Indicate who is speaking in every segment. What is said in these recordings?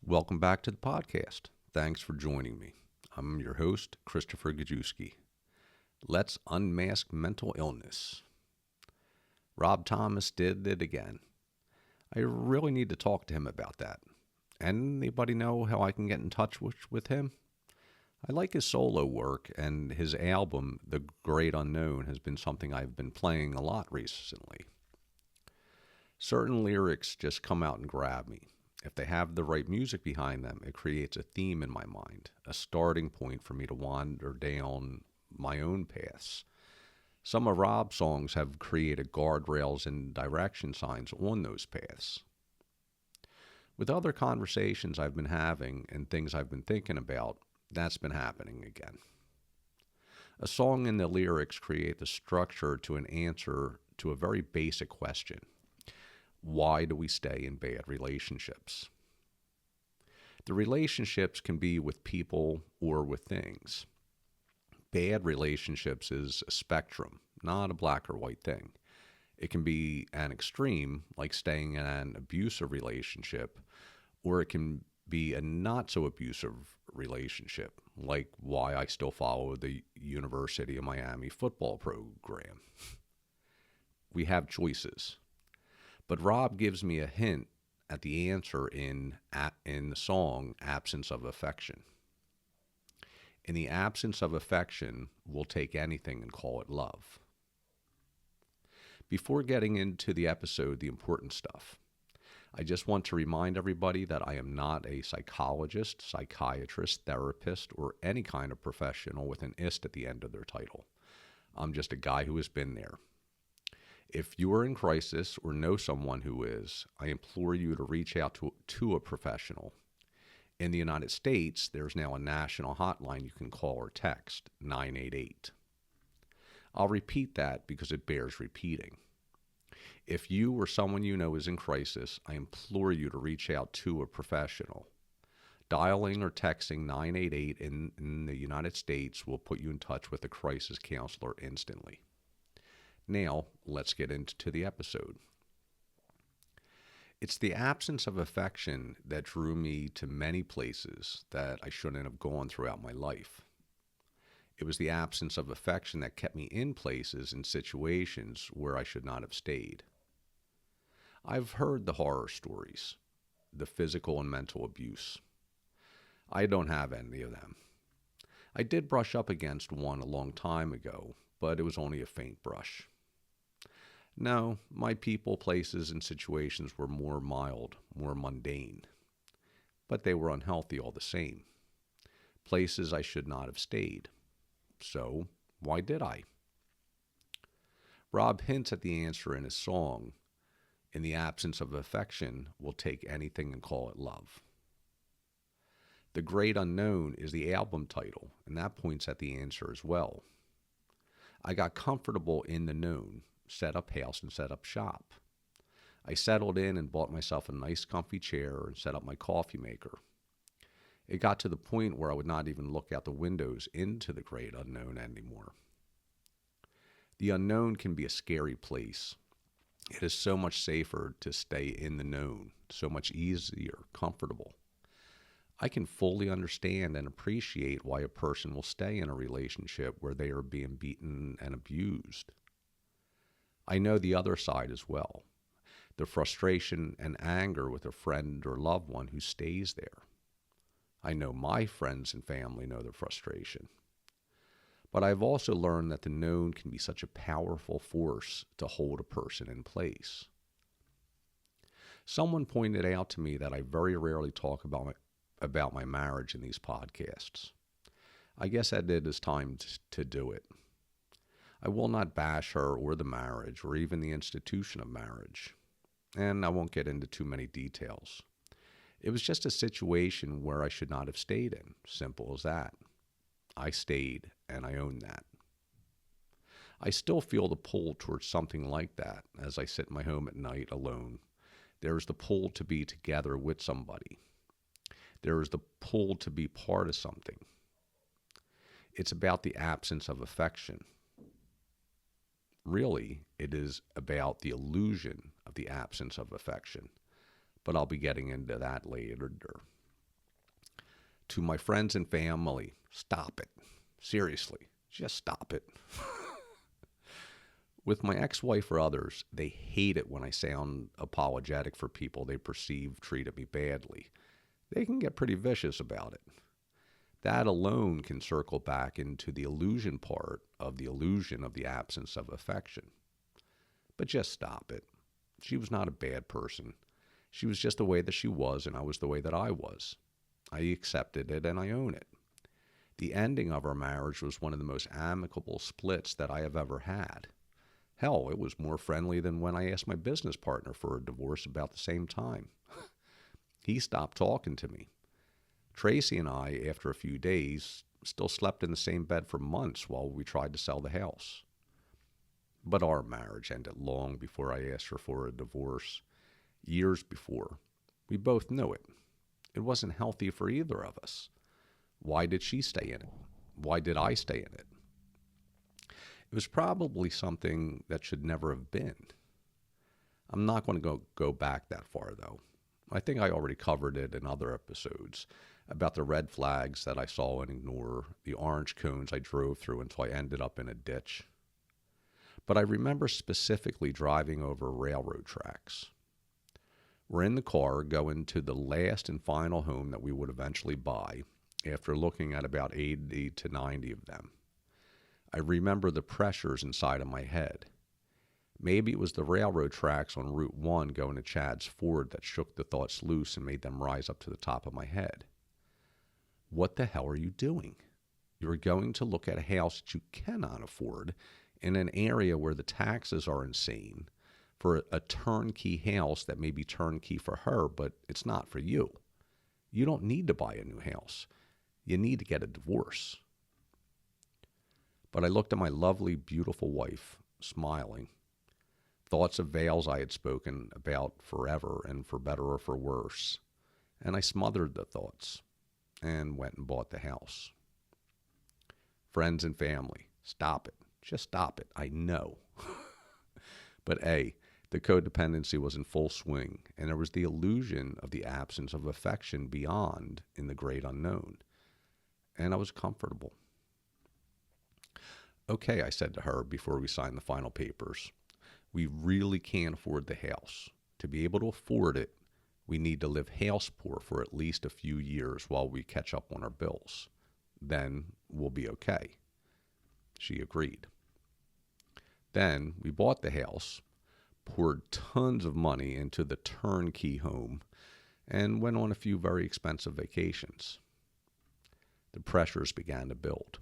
Speaker 1: Welcome back to the podcast. Thanks for joining me. I'm your host, Christopher Gajewski. Let's unmask mental illness. Rob Thomas did it again. I really need to talk to him about that. Anybody know how I can get in touch with him? I like his solo work, and his album, The Great Unknown, has been something I've been playing a lot recently. Certain lyrics just come out and grab me. If they have the right music behind them, it creates a theme in my mind, a starting point for me to wander down my own paths. Some of Rob's songs have created guardrails and direction signs on those paths. With other conversations I've been having and things I've been thinking about, that's been happening again. A song and the lyrics create the structure to an answer to a very basic question. Why do we stay in bad relationships? The relationships can be with people or with things. Bad relationships is a spectrum, not a black or white thing. It can be an extreme, like staying in an abusive relationship, or it can be a not so abusive relationship, like why I still follow the University of Miami football program. We have choices. But Rob gives me a hint at the answer in the song Absence of Affection. In the absence of affection, we'll take anything and call it love. Before getting into the episode, the important stuff, I just want to remind everybody that I am not a psychologist, psychiatrist, therapist, or any kind of professional with an ist at the end of their title. I'm just a guy who has been there. If you are in crisis or know someone who is, I implore you to reach out to a professional. In the United States, there's now a national hotline you can call or text, 988. I'll repeat that because it bears repeating. If you or someone you know is in crisis, I implore you to reach out to a professional. Dialing or texting 988 in the United States will put you in touch with a crisis counselor instantly. Now, let's get into the episode. It's the absence of affection that drew me to many places that I shouldn't have gone throughout my life. It was the absence of affection that kept me in places and situations where I should not have stayed. I've heard the horror stories, the physical and mental abuse. I don't have any of them. I did brush up against one a long time ago, but it was only a faint brush. No, my people, places, and situations were more mild, more mundane. But they were unhealthy all the same. Places I should not have stayed. So, why did I? Rob hints at the answer in his song, In the Absence of Affection, We'll Take Anything and Call It Love. The Great Unknown is the album title, and that points at the answer as well. I got comfortable in the known, set up house and set up shop. I settled in and bought myself a nice comfy chair and set up my coffee maker. It got to the point where I would not even look out the windows into the great unknown anymore. The unknown can be a scary place. It is so much safer to stay in the known, so much easier, comfortable. I can fully understand and appreciate why a person will stay in a relationship where they are being beaten and abused. I know the other side as well, the frustration and anger with a friend or loved one who stays there. I know my friends and family know the frustration. But I've also learned that the known can be such a powerful force to hold a person in place. Someone pointed out to me that I very rarely talk about my marriage in these podcasts. I guess that it is time to do it. I will not bash her or the marriage or even the institution of marriage. And I won't get into too many details. It was just a situation where I should not have stayed in. Simple as that. I stayed, and I own that. I still feel the pull towards something like that as I sit in my home at night alone. There is the pull to be together with somebody. There is the pull to be part of something. It's about the absence of affection. Really, it is about the illusion of the absence of affection. But I'll be getting into that later. To my friends and family, stop it. Seriously, just stop it. With my ex-wife or others, they hate it when I sound apologetic for people they perceive treated me badly. They can get pretty vicious about it. That alone can circle back into the illusion part of the illusion of the absence of affection. But just stop it. She was not a bad person. She was just the way that she was, and I was the way that I was. I accepted it, and I own it. The ending of our marriage was one of the most amicable splits that I have ever had. Hell, it was more friendly than when I asked my business partner for a divorce about the same time. He stopped talking to me. Tracy and I, after a few days, still slept in the same bed for months while we tried to sell the house. But our marriage ended long before I asked her for a divorce. Years before. We both knew it. It wasn't healthy for either of us. Why did she stay in it? Why did I stay in it? It was probably something that should never have been. I'm not going to go back that far, though. I think I already covered it in other episodes about the red flags that I saw and ignore, the orange cones I drove through until I ended up in a ditch. But I remember specifically driving over railroad tracks. We're in the car going to the last and final home that we would eventually buy after looking at about 80 to 90 of them. I remember the pressures inside of my head. Maybe it was the railroad tracks on Route 1 going to Chad's Ford that shook the thoughts loose and made them rise up to the top of my head. What the hell are you doing? You're going to look at a house that you cannot afford in an area where the taxes are insane for a turnkey house that may be turnkey for her, but it's not for you. You don't need to buy a new house. You need to get a divorce. But I looked at my lovely, beautiful wife, smiling. Thoughts of vows I had spoken about forever and for better or for worse. And I smothered the thoughts and went and bought the house. Friends and family, stop it. Just stop it. I know. But the codependency was in full swing, and there was the illusion of the absence of affection beyond in the great unknown. And I was comfortable. Okay, I said to her before we signed the final papers, we really can't afford the house. To be able to afford it, we need to live house poor for at least a few years while we catch up on our bills. Then we'll be okay. She agreed. Then we bought the house, poured tons of money into the turnkey home, and went on a few very expensive vacations. The pressures began to build.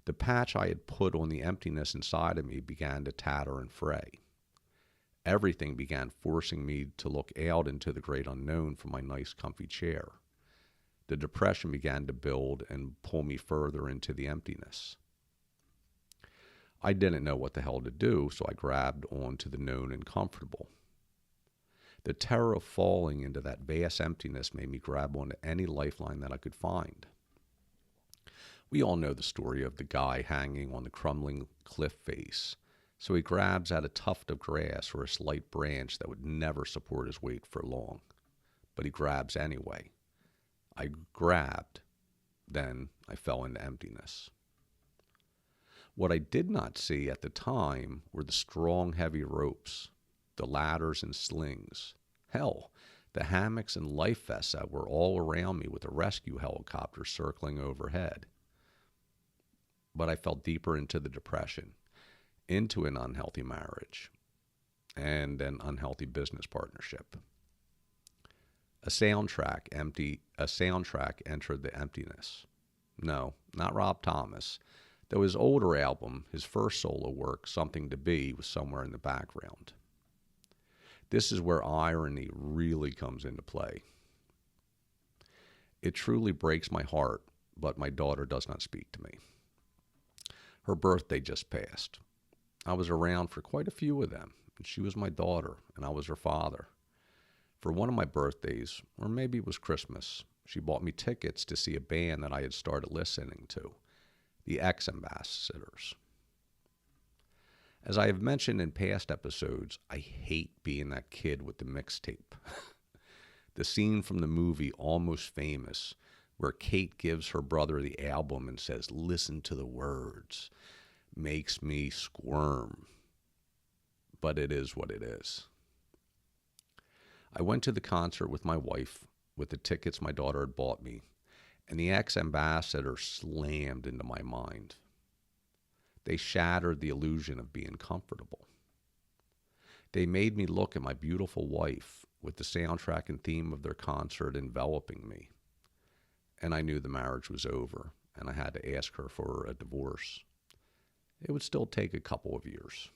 Speaker 1: The patch I had put on the emptiness inside of me began to tatter and fray. Everything began forcing me to look out into the great unknown from my nice comfy chair. The depression began to build and pull me further into the emptiness. I didn't know what the hell to do, so I grabbed onto the known and comfortable. The terror of falling into that vast emptiness made me grab onto any lifeline that I could find. We all know the story of the guy hanging on the crumbling cliff face, so he grabs at a tuft of grass or a slight branch that would never support his weight for long. But he grabs anyway. I grabbed, then I fell into emptiness. What I did not see at the time were the strong, heavy ropes, the ladders and slings. Hell, the hammocks and life vests that were all around me with a rescue helicopter circling overhead. But I fell deeper into the depression, into an unhealthy marriage, and an unhealthy business partnership. A soundtrack entered the emptiness. No, not Rob Thomas. Though his older album, his first solo work, Something to Be, was somewhere in the background. This is where irony really comes into play. It truly breaks my heart, but my daughter does not speak to me. Her birthday just passed. I was around for quite a few of them, and she was my daughter, and I was her father. For one of my birthdays, or maybe it was Christmas, she bought me tickets to see a band that I had started listening to, the Ex-Ambassadors. As I have mentioned in past episodes, I hate being that kid with the mixtape. The scene from the movie Almost Famous, where Kate gives her brother the album and says, "Listen to the words." Makes me squirm. But it is what it is. I went to the concert with my wife with the tickets my daughter had bought me, and the ex-ambassador slammed into my mind. They shattered the illusion of being comfortable. They made me look at my beautiful wife with the soundtrack and theme of their concert enveloping me. And I knew the marriage was over, and I had to ask her for a divorce. It would still take a couple of years.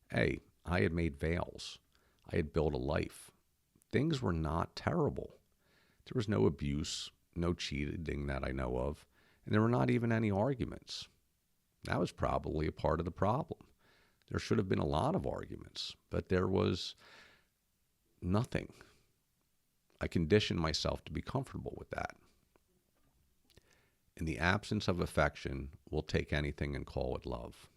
Speaker 1: Hey, I had made vows. I had built a life. Things were not terrible. There was no abuse, no cheating that I know of, and there were not even any arguments. That was probably a part of the problem. There should have been a lot of arguments, but there was nothing. I conditioned myself to be comfortable with that. In the absence of affection, we'll take anything and call it love.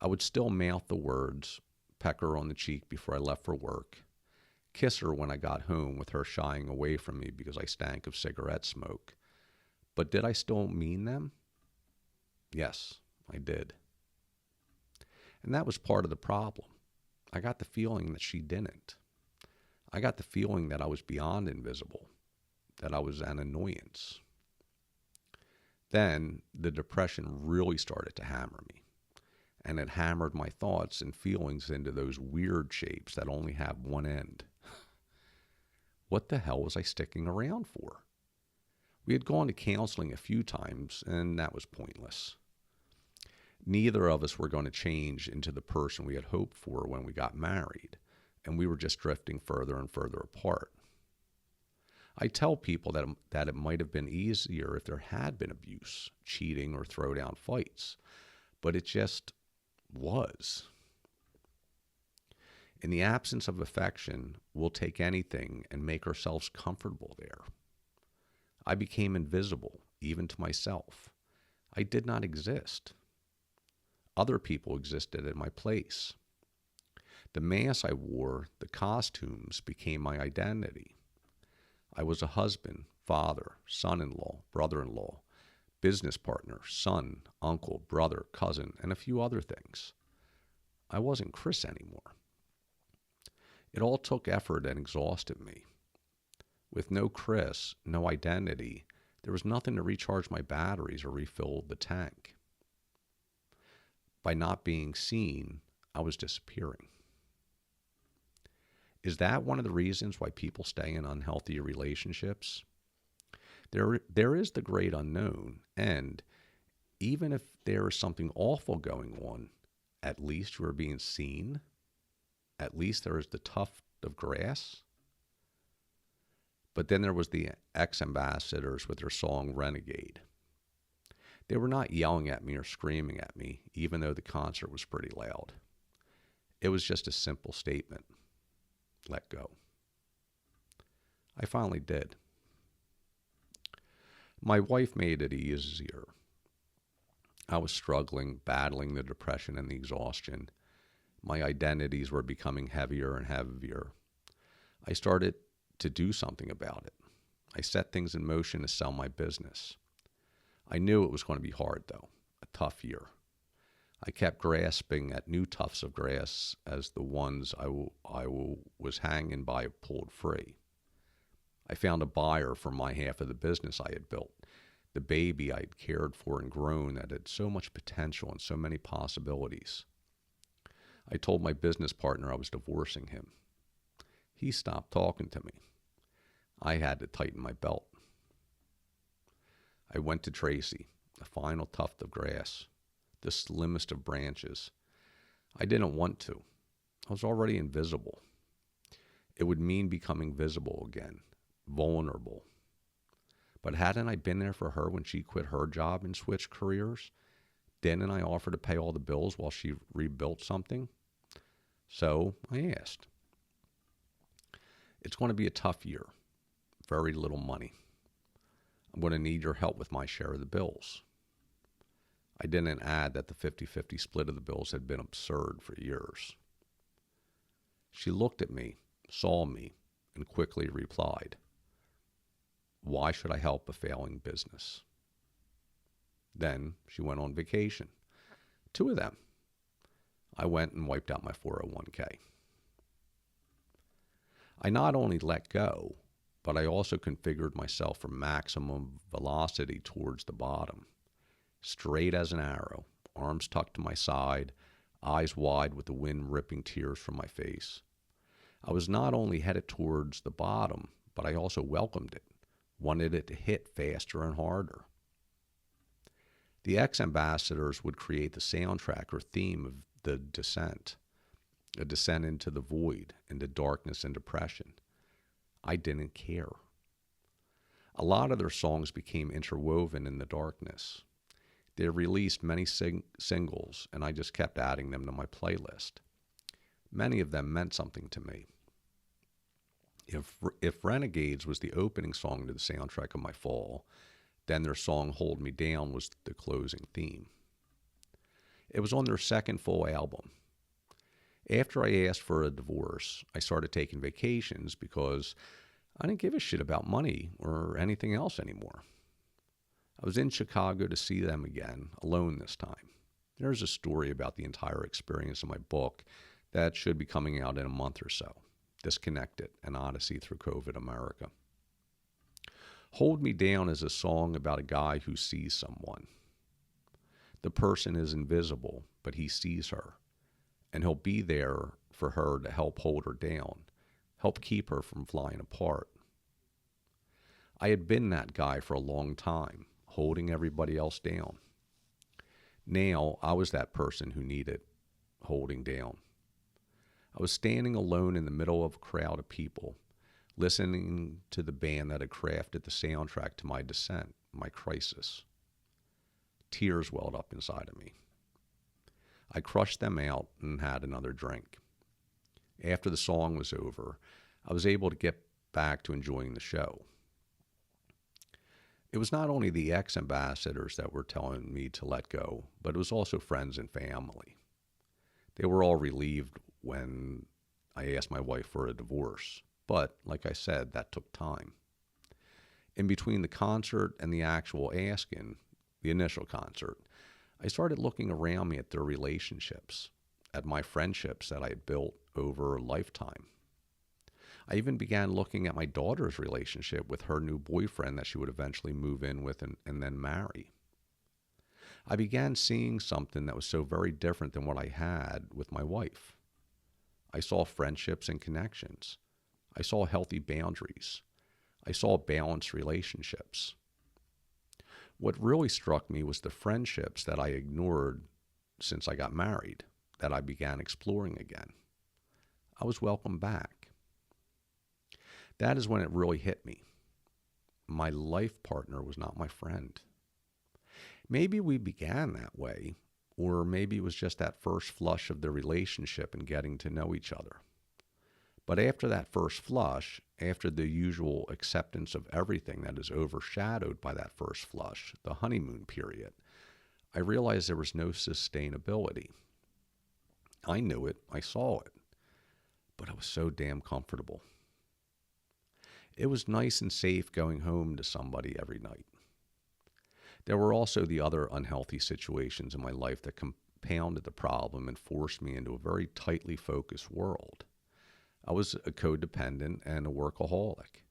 Speaker 1: I would still mouth the words, peck her on the cheek before I left for work, kiss her when I got home with her shying away from me because I stank of cigarette smoke. But did I still mean them? Yes, I did. And that was part of the problem. I got the feeling that she didn't. I got the feeling that I was beyond invisible, that I was an annoyance. Then the depression really started to hammer me, and it hammered my thoughts and feelings into those weird shapes that only have one end. What the hell was I sticking around for? We had gone to counseling a few times, and that was pointless. Neither of us were going to change into the person we had hoped for when we got married, and we were just drifting further and further apart. I tell people that it might have been easier if there had been abuse, cheating, or throwdown fights, but it just was. In the absence of affection, we'll take anything and make ourselves comfortable there. I became invisible, even to myself. I did not exist. Other people existed in my place. The mask I wore, the costumes, became my identity. I was a husband, father, son-in-law, brother-in-law, business partner, son, uncle, brother, cousin, and a few other things. I wasn't Chris anymore. It all took effort and exhausted me. With no Chris, no identity, there was nothing to recharge my batteries or refill the tank. By not being seen, I was disappearing. Is that one of the reasons why people stay in unhealthy relationships? There is the great unknown, and even if there is something awful going on, at least you are being seen. At least there is the tuft of grass. But then there was the ex-ambassadors with their song Renegade. They were not yelling at me or screaming at me, even though the concert was pretty loud. It was just a simple statement. Let go. I finally did. My wife made it easier. I was struggling, battling the depression and the exhaustion. My identities were becoming heavier and heavier. I started to do something about it. I set things in motion to sell my business. I knew it was going to be hard, though, a tough year. I kept grasping at new tufts of grass as the ones I was hanging by pulled free. I found a buyer for my half of the business I had built, the baby I had cared for and grown that had so much potential and so many possibilities. I told my business partner I was divorcing him. He stopped talking to me. I had to tighten my belt. I went to Tracy, a final tuft of grass, the slimmest of branches. I didn't want to. I was already invisible. It would mean becoming visible again, vulnerable. But hadn't I been there for her when she quit her job and switched careers? Didn't I offer to pay all the bills while she rebuilt something? So I asked. It's going to be a tough year. Very little money. I'm going to need your help with my share of the bills. I didn't add that the 50-50 split of the bills had been absurd for years. She looked at me, saw me, and quickly replied, Why should I help a failing business? Then she went on vacation. 2 of them. I went and wiped out my 401k. I not only let go, but I also configured myself for maximum velocity towards the bottom. Straight as an arrow, arms tucked to my side, eyes wide with the wind ripping tears from my face. I was not only headed towards the bottom, but I also welcomed it, wanted it to hit faster and harder. The ex-ambassadors would create the soundtrack or theme of the descent, a descent into the void, into darkness and depression. I didn't care. A lot of their songs became interwoven in the darkness. They released many singles, and I just kept adding them to my playlist. Many of them meant something to me. If Renegades was the opening song to the soundtrack of my fall, then their song Hold Me Down was the closing theme. It was on their second full album. After I asked for a divorce, I started taking vacations because I didn't give a shit about money or anything else anymore. I was in Chicago to see them again, alone this time. There's a story about the entire experience in my book that should be coming out in a month or so. Disconnected, an Odyssey Through COVID America. Hold Me Down is a song about a guy who sees someone. The person is invisible, but he sees her, and he'll be there for her to help hold her down, help keep her from flying apart. I had been that guy for a long time, holding everybody else down. Now I was that person who needed holding down. I was standing alone in the middle of a crowd of people, listening to the band that had crafted the soundtrack to my descent, my crisis. Tears welled up inside of me. I crushed them out and had another drink. After the song was over, I was able to get back to enjoying the show. It was not only the ex-ambassadors that were telling me to let go, but it was also friends and family. They were all relieved when I asked my wife for a divorce, but like I said, that took time. In between the concert and the actual asking, the initial concert, I started looking around me at their relationships, at my friendships that I had built over a lifetime. I even began looking at my daughter's relationship with her new boyfriend that she would eventually move in with and then marry. I began seeing something that was so very different than what I had with my wife. I saw friendships and connections. I saw healthy boundaries. I saw balanced relationships. What really struck me was the friendships that I ignored since I got married, that I began exploring again. I was welcomed back. That is when it really hit me. My life partner was not my friend. Maybe we began that way, or maybe it was just that first flush of the relationship and getting to know each other. But after that first flush, after the usual acceptance of everything that is overshadowed by that first flush, the honeymoon period, I realized there was no sustainability. I knew it, I saw it, but I was so damn comfortable. It was nice and safe going home to somebody every night. There were also the other unhealthy situations in my life that compounded the problem and forced me into a very tightly focused world. I was a codependent and a workaholic.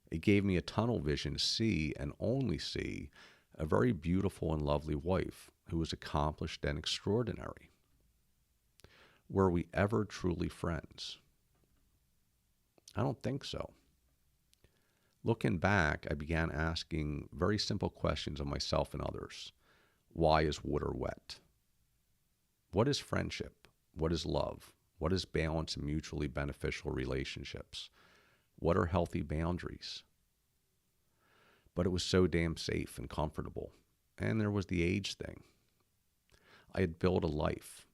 Speaker 1: It gave me a tunnel vision to see and only see a very beautiful and lovely wife who was accomplished and extraordinary. Were we ever truly friends? I don't think so. Looking back, I began asking very simple questions of myself and others. Why is water wet? What is friendship? What is love? What is balance and mutually beneficial relationships? What are healthy boundaries? But it was so damn safe and comfortable. And there was the age thing. I had built a life.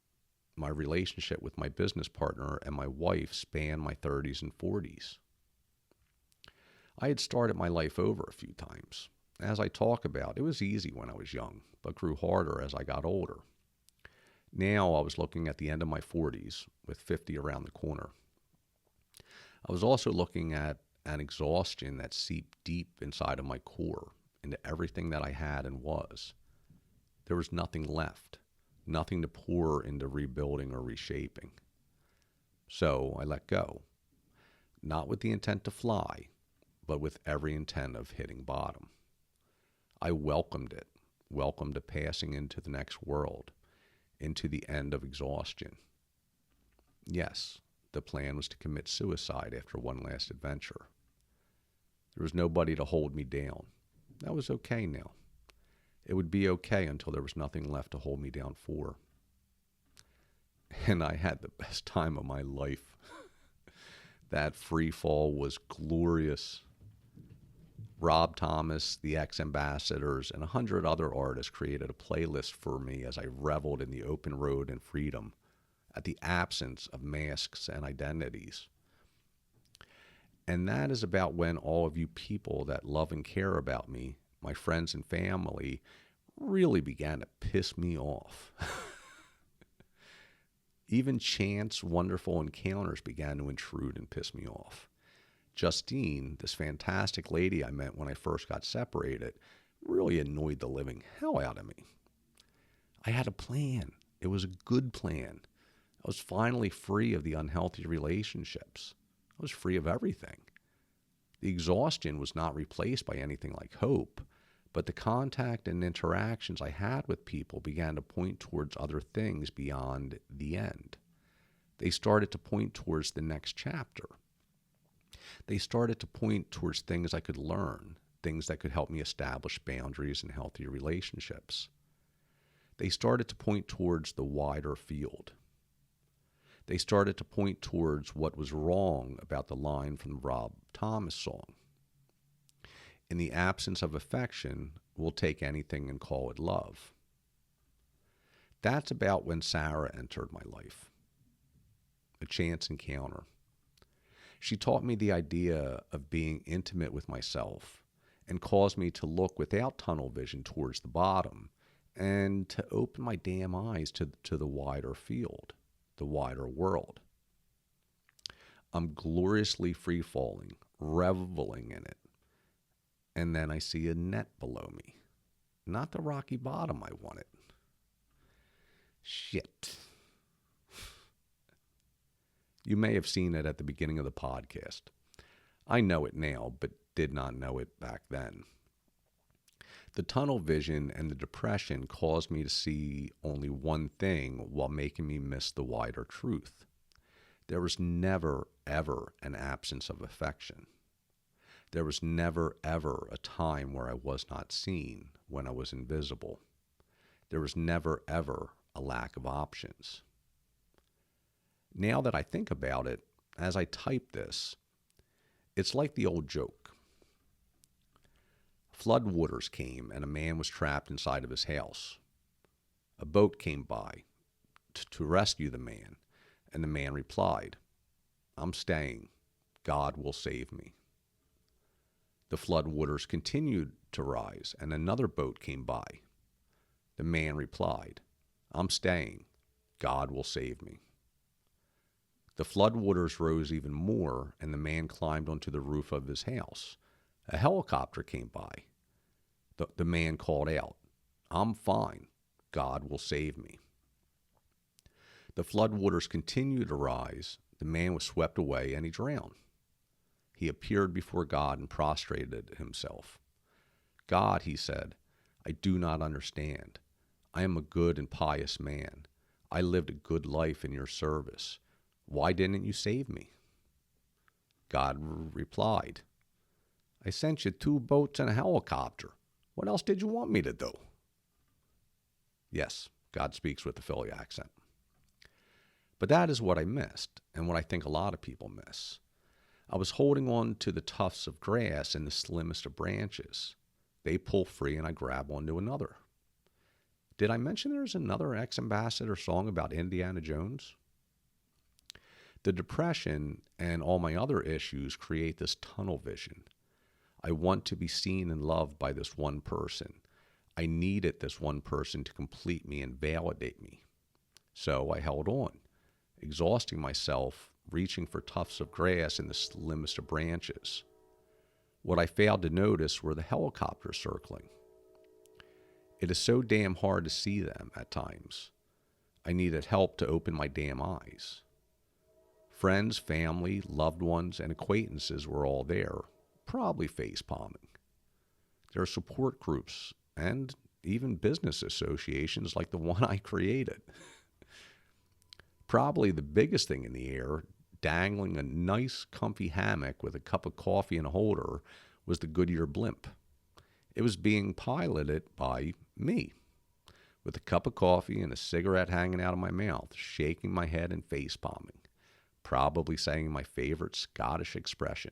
Speaker 1: My relationship with my business partner and my wife spanned my 30s and 40s. I had started my life over a few times. As I talk about, it was easy when I was young, but grew harder as I got older. Now I was looking at the end of my 40s, with 50 around the corner. I was also looking at and exhaustion that seeped deep inside of my core into everything that I had and was. There was nothing left, nothing to pour into rebuilding or reshaping. So I let go, not with the intent to fly, but with every intent of hitting bottom. I welcomed it, welcomed the passing into the next world, into the end of exhaustion. Yes, the plan was to commit suicide after one last adventure. There was nobody to hold me down. That was okay now. It would be okay until there was nothing left to hold me down for. And I had the best time of my life. That free fall was glorious. Rob Thomas, the Ex-Ambassadors, and 100 other artists created a playlist for me as I reveled in the open road and freedom, at the absence of masks and identities. And that is about when all of you people that love and care about me, my friends and family, really began to piss me off. Even chance, wonderful encounters began to intrude and piss me off. Justine, this fantastic lady I met when I first got separated, really annoyed the living hell out of me. I had a plan. It was a good plan. I was finally free of the unhealthy relationships. I was free of everything. The exhaustion was not replaced by anything like hope, but the contact and interactions I had with people began to point towards other things beyond the end. They started to point towards the next chapter. They started to point towards things I could learn, things that could help me establish boundaries and healthy relationships. They started to point towards the wider field. They started to point towards what was wrong about the line from the Rob Thomas song. In the absence of affection, we'll take anything and call it love. That's about when Sarah entered my life. A chance encounter. She taught me the idea of being intimate with myself and caused me to look without tunnel vision towards the bottom and to open my damn eyes to the wider field, the wider world. I'm gloriously free-falling, reveling in it. And then I see a net below me. Not the rocky bottom I wanted. Shit. You may have seen it at the beginning of the podcast. I know it now, but did not know it back then. The tunnel vision and the depression caused me to see only one thing while making me miss the wider truth. There was never, ever an absence of affection. There was never, ever a time where I was not seen, when I was invisible. There was never, ever a lack of options. Now that I think about it, as I type this, it's like the old joke. Flood waters came and a man was trapped inside of his house. A boat came by to rescue the man, and the man replied, "I'm staying. God will save me." The flood waters continued to rise, and another boat came by. The man replied, "I'm staying. God will save me." The flood waters rose even more, and the man climbed onto the roof of his house. A helicopter came by. The man called out, "I'm fine. God will save me." The flood waters continued to rise. The man was swept away, and he drowned. He appeared before God and prostrated himself. "God," he said, "I do not understand. I am a good and pious man. I lived a good life in your service. Why didn't you save me?" God replied, "I sent you 2 boats and a helicopter. What else did you want me to do?" Yes, God speaks with a Philly accent. But that is what I missed, and what I think a lot of people miss. I was holding on to the tufts of grass and the slimmest of branches. They pull free and I grab onto another. Did I mention there's another Ex-Ambassador song about Indiana Jones? The depression and all my other issues create this tunnel vision. I want to be seen and loved by this one person. I needed this one person to complete me and validate me. So I held on, exhausting myself, reaching for tufts of grass and the slimmest of branches. What I failed to notice were the helicopters circling. It is so damn hard to see them at times. I needed help to open my damn eyes. Friends, family, loved ones, and acquaintances were all there, probably face-palming. There are support groups and even business associations like the one I created. Probably the biggest thing in the air, dangling a nice comfy hammock with a cup of coffee and a holder, was the Goodyear blimp. It was being piloted by me, with a cup of coffee and a cigarette hanging out of my mouth, shaking my head and face-palming, probably saying my favorite Scottish expression.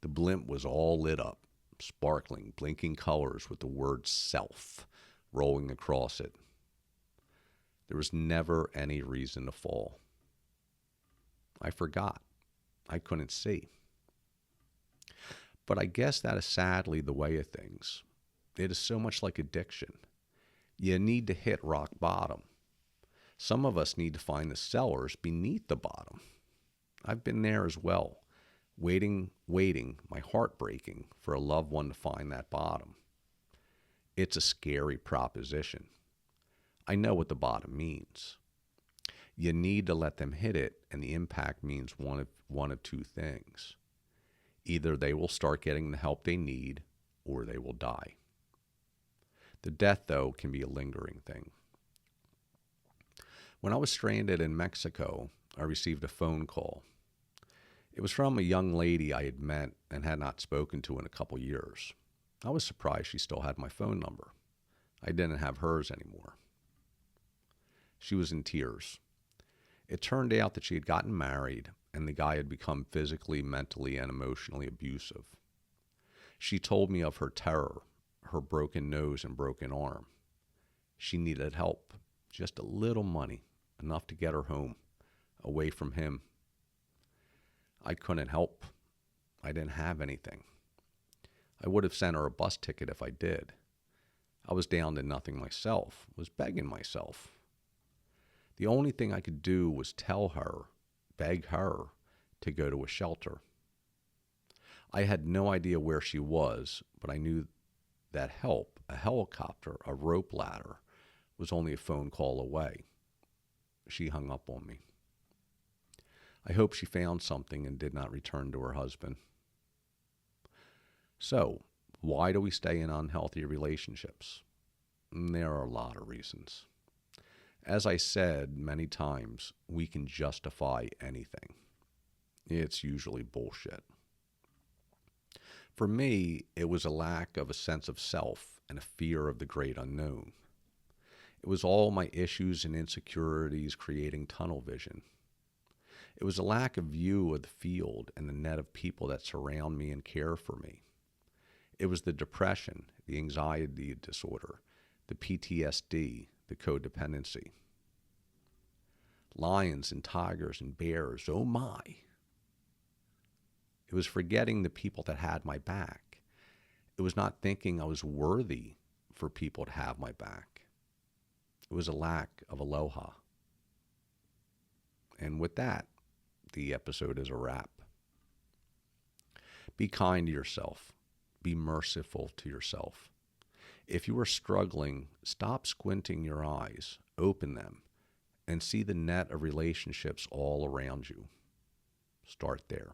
Speaker 1: The blimp was all lit up, sparkling, blinking colors with the word self rolling across it. There was never any reason to fall. I forgot. I couldn't see. But I guess that is sadly the way of things. It is so much like addiction. You need to hit rock bottom. Some of us need to find the cellars beneath the bottom. I've been there as well, waiting, my heart breaking for a loved one to find that bottom. It's a scary proposition. I know what the bottom means. You need to let them hit it, and the impact means one of two things. Either they will start getting the help they need, or they will die. The death, though, can be a lingering thing. When I was stranded in Mexico, I received a phone call. It was from a young lady I had met and had not spoken to in a couple years. I was surprised she still had my phone number. I didn't have hers anymore. She was in tears. It turned out that she had gotten married and the guy had become physically, mentally, and emotionally abusive. She told me of her terror, her broken nose and broken arm. She needed help, just a little money, enough to get her home, away from him. I couldn't help. I didn't have anything. I would have sent her a bus ticket if I did. I was down to nothing myself, was begging myself. The only thing I could do was tell her, beg her, to go to a shelter. I had no idea where she was, but I knew that help, a helicopter, a rope ladder, was only a phone call away. She hung up on me. I hope she found something and did not return to her husband. So, why do we stay in unhealthy relationships? There are a lot of reasons. As I said many times, we can justify anything. It's usually bullshit. For me, it was a lack of a sense of self and a fear of the great unknown. It was all my issues and insecurities creating tunnel vision. It was a lack of view of the field and the net of people that surround me and care for me. It was the depression, the anxiety disorder, the PTSD, the codependency. Lions and tigers and bears, oh my. It was forgetting the people that had my back. It was not thinking I was worthy for people to have my back. It was a lack of aloha. And with that, the episode is a wrap. Be kind to yourself. Be merciful to yourself. If you are struggling, stop squinting your eyes, open them, and see the net of relationships all around you. Start there.